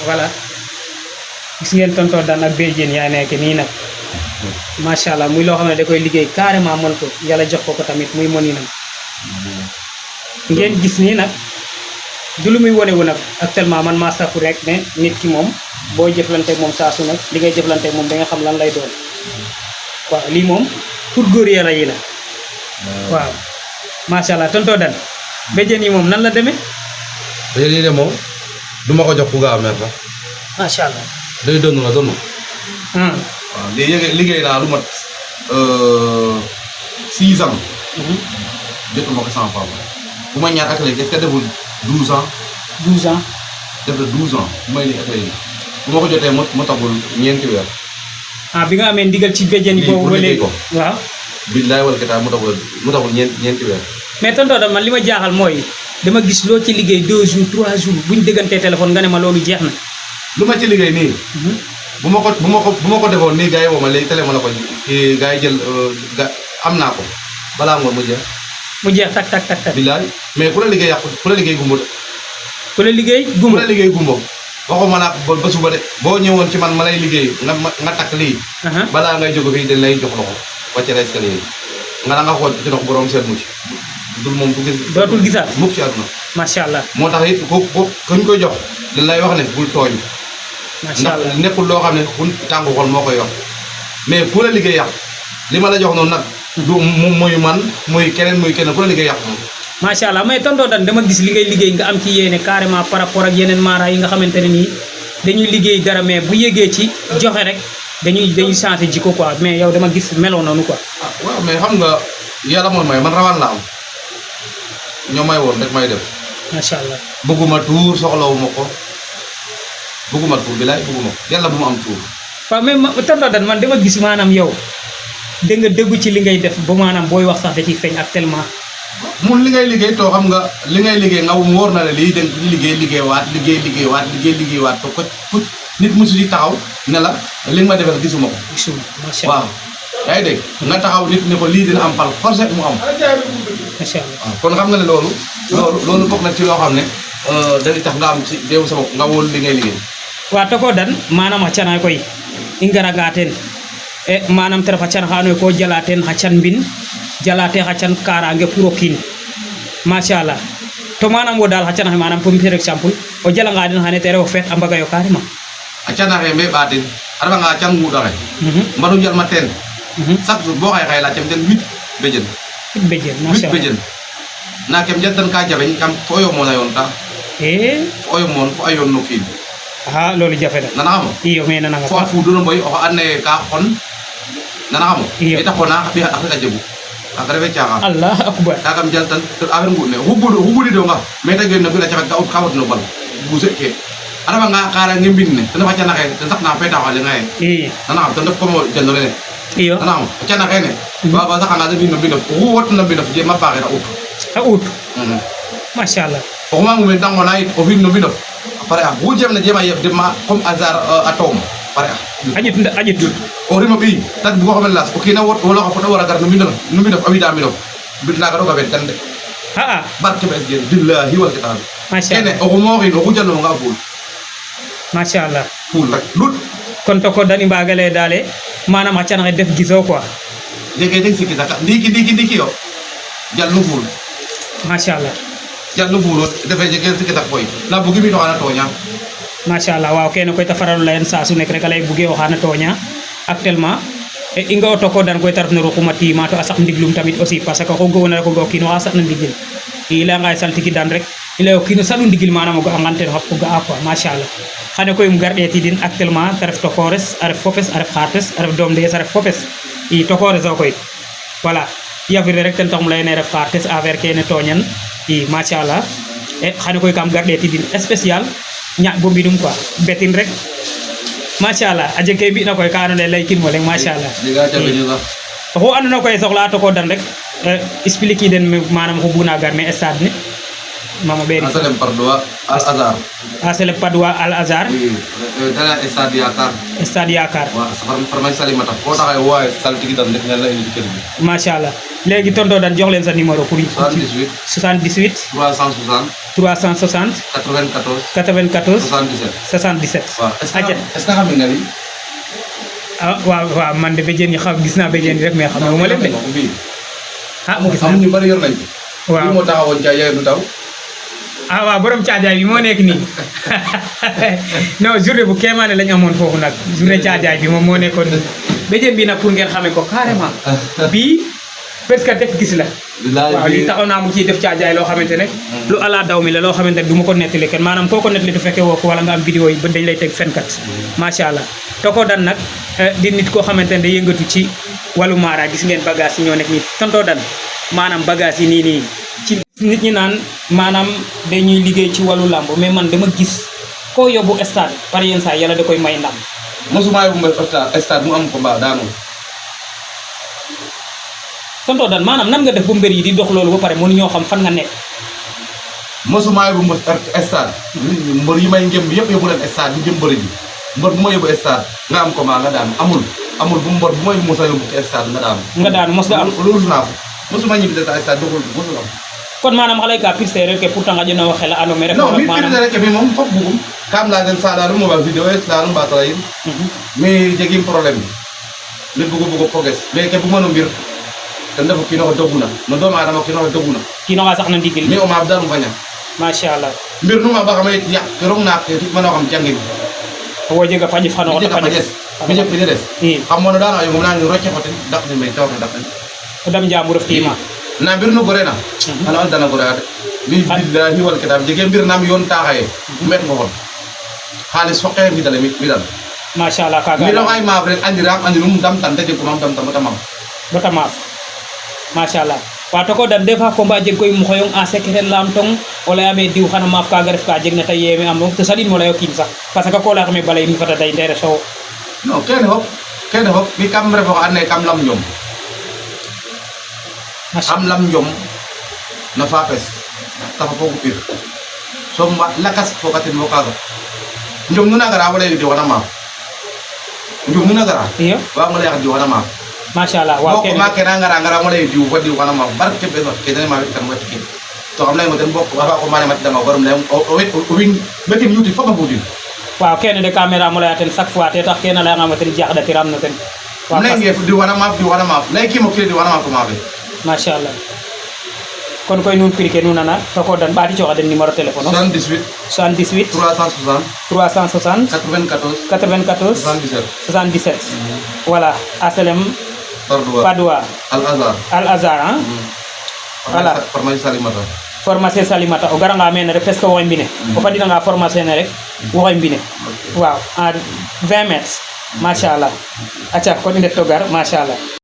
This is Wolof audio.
voilà gis ngeen tonton Dan ak béjjén yaa nekk nii nag macha allah muy loo xam ne da koy liggéey carrément mën ko yàlla jox ko tamit muy mën nam ngeen gis nii nag du lu muy wane wu nag actuellement man maa safu rek mais nit ki moom boo jëflante moom saa su nag li ngay jëflante moom da nga xam lan lay doon waaw lii moom pour góor yàlla yi la waaw macha allah tonton Dan béjjén yi moom nan la demee béjjén yi de moom du ma ko jox ku gaaw a mer sax macha allah day doon la doon waaw léegi liggéey naa lu mat 6 ans jotuma ko sama papa bu ma ñaar ak léegi est-ce que deful 12 ans 12 ans def na 12 ans bu may nii ak léegi bu ma ko jotee ma tagul ñeenti weer bi nga amee ndigal ci béjjén yi boobu ba léegi waaw billaay wala kitaab mu tagul ñeenti weer mais tonton Dan man li ma jaaxal mooy dama gis loo ci liggéey 2 jours 3 jours buñ déggantee téléphone nga ne ma loolu jeex na lu ma ci liggéey nii bu ma ko defoon nii gars yi woo ma léegi télé ma la ko gars yi jël am naa ko balaa ngoon mu jeex tak tak tak tak billaay mais ku la liggéey yàqu ku la liggéey gumbo ku la liggéey gumbo waxuma naa ko ba suba de boo ñëwoon ci man ma lay liggéey nga takk lii balaa ngay jóge fii dañ lay jox loxo wàcce la escalier yi nga nga xool ci dox borom seet mu ci dul moom du gis dootul gisaat mukk ci àdduna macha allah moo tax it ko kuñ koy jox dañ lay wax ne bul tooñ macha allah ndax nekkul loo xam ne ku tàngu xol moo koy wax mais ku la liggéey yàq li ma la jox noonu nag du muy man muy keneen ku la liggéey yàq moom macha allah mais tonton Dan dama gis li ngay liggéey nga am ci yéene carrément par rapport ak yeneen maara yi nga xamante ne nii dañuy liggéey dara mais bu yégee ci joxe rek dañuy changé jikko quoi mais yow dama gis meloo noonu quoi waaw mais xam nga yàlla mooy may man rawaan la am ñoo may woon rek may def macha allah bëgguma tuur soxlawuma ko bëgguma tuur bi laay bëgguma ko yàlla bu mu am tuur waaw mais tonton Dan man dama gis maanaam yow da nga déggu ci li ngay def ba maanaam booy wax sax da ciy feeñ actuellement mun li ngay liggéey too xam nga li ngay liggéey nga mu wóor na la lii dañ liggéeywaat to ko nit musu ci taxaw ne la li nga ma defal gisuma ko macha allah waaw yaa ngi dégg nga taxaw nit ne ko lii dina am pal forcé mu am macha allah waaw kon xam nga ne loolu bokk na ci loo xam ne dañuy tax nga am ci déew sa bopp nga wóolu li ngay liggéey wa toko Dan manam haccana koy i ngaraga ten e manam te ref a can xa andoona yee ko jala ten xa can mbin jalate xa can karange pour o kiin machallah to manam wo dal xa can xe manam comme par exemple o jalanga den xane te rew o feet a mbaga yo carrément a cana xe mbe ɓatin a refanga can nguuɗa xe mbanu jalma teen chaque jour bo xay lacam den 8 béjén 8 béjén 8 béjén na kem jaltan ka jafeñ kam fo o yomoon a yoon ta fo o yomoon fo a yoon no kiin loolu jafe na nanaxamo iyo mais nananga fo a fuduno mboy oxa and naye ka xon nanaxamo ita xona xa ɓiya a jegu kaga refe caxaan Allah akbar kagam jaltan affaire nguɗ ne xubudidonga mais te gen no mbina cafet ka fadno bal buse ke a refanga karange mbin ne ten ref a cana xe ten saqna petaxa lenga ye nanaxam ten ref comme jano lene iyo nanaxam a cana xene wa saqanga de mbin no mbinof oxu watna mbinof jema paxer a ut machallah oxuma mumen ta ngona yit o fin no mbinof pare a xu jemna jema yeb dema comme hasard a toom pare a ƴut o rima ɓiy tak bugo xamen las o kiina wot wala xa fota wara gar no mbinof a wida mbinof mbit naga roga feet kan de barke ɓes gen billahi wal kitaab kene o xumooxin o xu jalnonga fuul machallah fuul rek lut kon to ko dani mbaga lay dale manam xa can xe def giso quoi jege jeg sikki saka ndiki yo jalnu fuul machallah jalnu fuul defe jege sikki sak koy na bugi mi noxana tooña machallah waaw kene koy ta faralu leyen saa su nek rek a lay buge o xana tooña actuellement i nga o toko Dan koy ta ref no ruquma tiima to a saq ndiglum tamit aussi parce que oxu ga'oona rek o ga o kiin oxa saqna ndigil i layanga ye saltiki Dan rek i lay o kiin o saɗu ndigil manam o ga'angan ten xap o ga'a quoi machallah xane koy um gar ɗeetidin actuellement te ref tokores a ref fopes a ref xartes a ref doom ndees a ref fopes i tokores o koy voilà yafire rek ten taxum leyene ref xartes affaire kene tooñan i machallah e xane koy kam gar ɗeetidin spécial ñaaƴ bo mbinum quoi betin rek machallah a jeg ke mbi'na koy ka andoona yee laykin mo leŋ machallah oxu andoona koy soxla toko Dan rek explique den manam oxu bugna gar me stade ne mama beri Asalem Pardua Al Azhar. Asalem Padua Al Azhar Oui, dana stade Yakar. stade Yakar Wa farmay Salimata ko taxay way saltigi dan def ñal la indi kër bi. machallah léegi tonto dan jox leen sa numéro pour 78 78 360 360 94 94 77. 77 Waaw aja est-ce que xam nga ni waaw man de béjjén yi xam gis naa béjjén yi rek mais xam nga leen de bi gis am naa ñu bari yor nañ ko. waaw Bi mo taxawon ca yaay du taw. waaw borom caajaay bi moo nekk nii non journée bu kéemaane lañ amoon foofu nag journée caajaay bi moom moo nekkoon nii béjjén bi nag pour ngeen xamee ko carrément bii parce que def gis la waaw lii taxaw naa mu ciy def caajaay loo xamante ne lu ala daw mi la loo xamante ne du ma ko nettali kenn maanaam koo ko nettali du fekkee woo ko wala nga am vidéo yi ba dañ lay teg fenkat macha allah Toko Dan nag di nit koo xamante ne day yëngatu ci wàllu maara gis ngeen bagage yi ñoo nekk nii tonton Dan maanaam bagage yi nii ci nit ñi naan maanaam dañuy liggéey ci wàllu làmb mais man dama gis koo yóbbu stade par yenn saa yàlla da koy may ndam Mosuma yóbbu mbër stade mu am ko mbaa daanu. tonton Dan maanaam nan nga def ba mbër yi di dox loolu ba pare mënu ñoo xam fan nga nekk Mosuma yóbbu mbër stade. Mbër yi may ngëm yëpp yóbbu leen stade ñu jëm bëri ji. Mbër bu ma yóbbu stade nga am ko mbaa nga daanu amul bu mbër bu may mos a yóbbu ci stade nga daanu. nga daanu mos nga am loolu naa ko mosuma ñibbi sa stade doxul mosul am. kon maanaam xale ka piste rek pourtant nga jëna waxe la ano mais rek non mi pirde rek mi moom fop bugum kam la den saɗaɗum mobile vidéo es laɗum mbatara in mais jegim probléme mi bugo foges mais ke bugmano mbir ten refu kinoxe doguna no doom adama kinoxe doguna kino nga sax na ndigil mi o maaf daal um faña masha Allah mbir numa baxama yit yaq ke rong naak ke fitmano xam jangin wo jega paƴif xano jega paƴes mi jeg pide des xam mono dana yongum nani rocce xoten dak ni me tawke dak o dam jaamu ref tima na mbir nu gore na ana on dana gore ade mi billahi wal kitab jege mbir nam yon taxaye met ngo xon xaalis foqe mi dale mi dal masha Allah kaga mi ay maaf rek andiram andinum dam tan te ko mam dam tamam bota maaf masha Allah wa Toko Dan defa combat jeg koy mo xoyong a secret lam tong wala yame diw xana maaf kaga ref ka jeg na tay yeme am to sadin mo layo kin sax parce que ko la xame balay mi fata day ndere so non kene hop mi kam refo ane kam lam ñom am lam njom na fapes tafa fogu pir so lakas fokatin mo kaga njom nuna gara wala di wana ma njom nuna gara iya wa mo lay di wana ma masha Allah wa ko ma kena ngara mo lay di wadi wana ma barke be no kene ma kan mo tiki to am lay mo den bokk wa ko mane mat dama gorum lay o win betim yuti fama budin waaw kenn de caméra mo lay atel chaque fois te tax kenn la nga materi jaxda tiram na ten wa lay ngef di wana ma lay ki mo kire di wana ma ko ma be masha Allah kon koy nun cliquer nun nana Toko Dan badi joxa den numéro téléphone 78 78 360 360 94 94 77 77 voilà Asalem Padua Al Azhar hein voilà formation Salimata formation Salimata o garanga mene rek presque woy mbine o fadina nga formation ne rek woy mbine waaw en 20 mètres machallah acca kon i ndet to gar machallah